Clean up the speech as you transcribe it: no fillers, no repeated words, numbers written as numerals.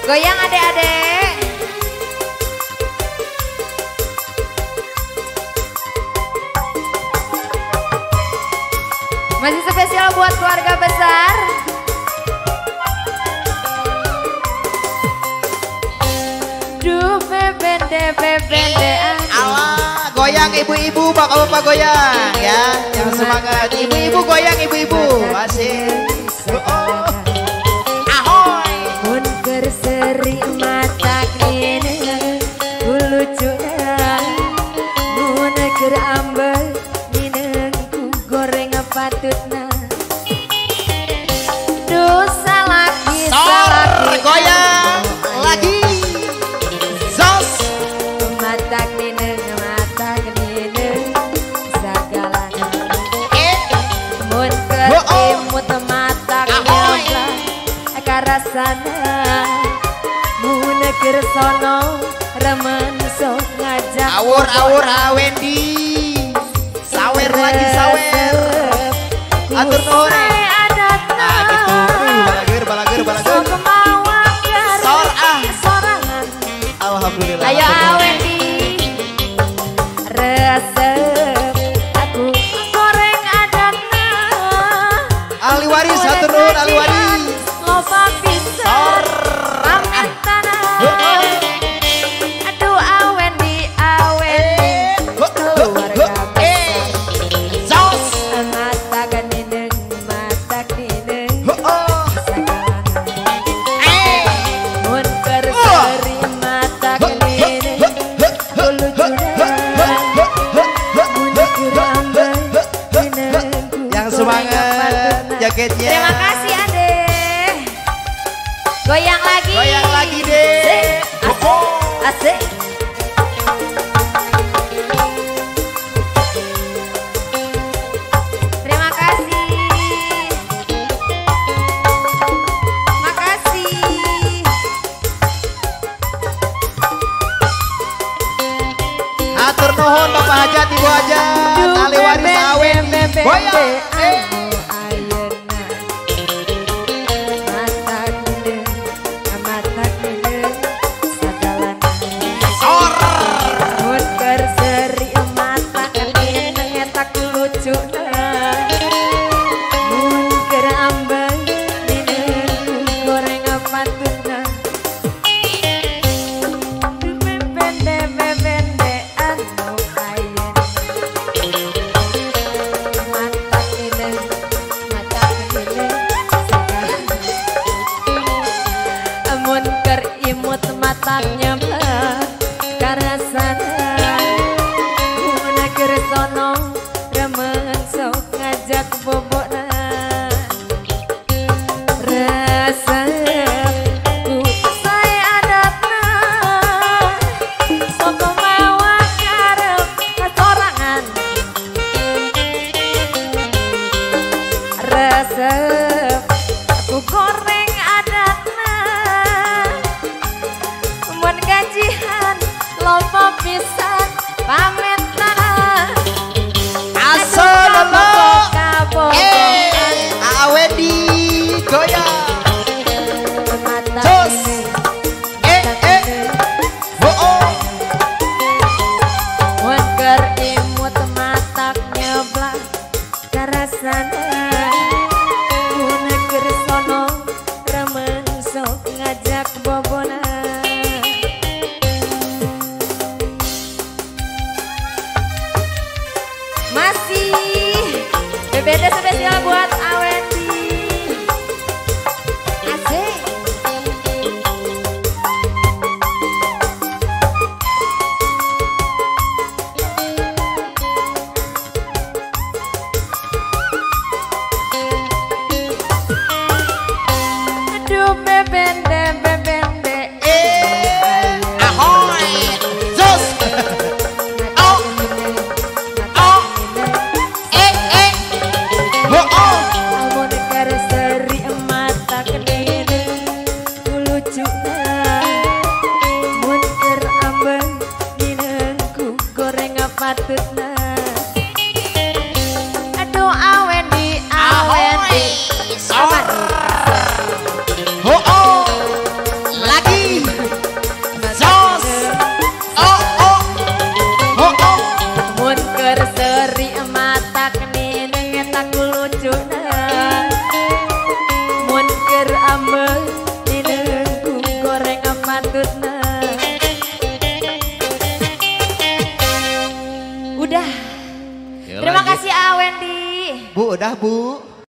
Goyang adek-adek. Masih spesial buat keluarga besar. Duh bebende. Allah, goyang ibu-ibu, bapak-bapak goyang ya. Yang semangat ibu-ibu goyang ibu-ibu. Masih. Ahoy. Mun kerseri mata kene lucunya. Mun ker ambel mineng ku goreng patutna. Dosa lagi salah goyang lagi. Zos. Mata kene sagalana. Mun kerimut mata kene karasana. Mun kersono remen sok ngajak Awur Awendi. Sawer lagi sawer. Atur nuhun. Nah gitu. Balager. Sor sorangan. Alhamdulillah. Ayo Awendi. Resep aku goreng adatna. Ahli waris atur nuhun ahli waris. Loba bisa pamit tanah. Aduh Awendi keluarga Zos. mata kanindeng mun kerseri mata kanindeng Yang semangat jaketnya. Terima kasih Ade. Goyang lagi deh. Asik. Terima kasih. Makasih. Atur nuhun Bapak Hajat, Ibu Hajat, ahli waris Awendi. Goyang. Imut matanya karasana mun kersono remen sok ngajak bobona resepku saya adatna sok mewah karep sorangan resep aku goreng adatna mun gajihan loba pisan pamit tanah. Assalamualaikum. Awendi goyang. Jos. Mun keur imut matak nyeblak karasana. Mun keur sono remen sok ngajak bobona. Masih beda spesial buat Awendi. Asik. Aduh bebende. Ahoy. Zos. Amun kerseri mata kedene lucunya. Mun ker ambel minengku goreng patutna. Aduh Awendi. Oh. Terima kasih Wendy. Bu, udah Bu.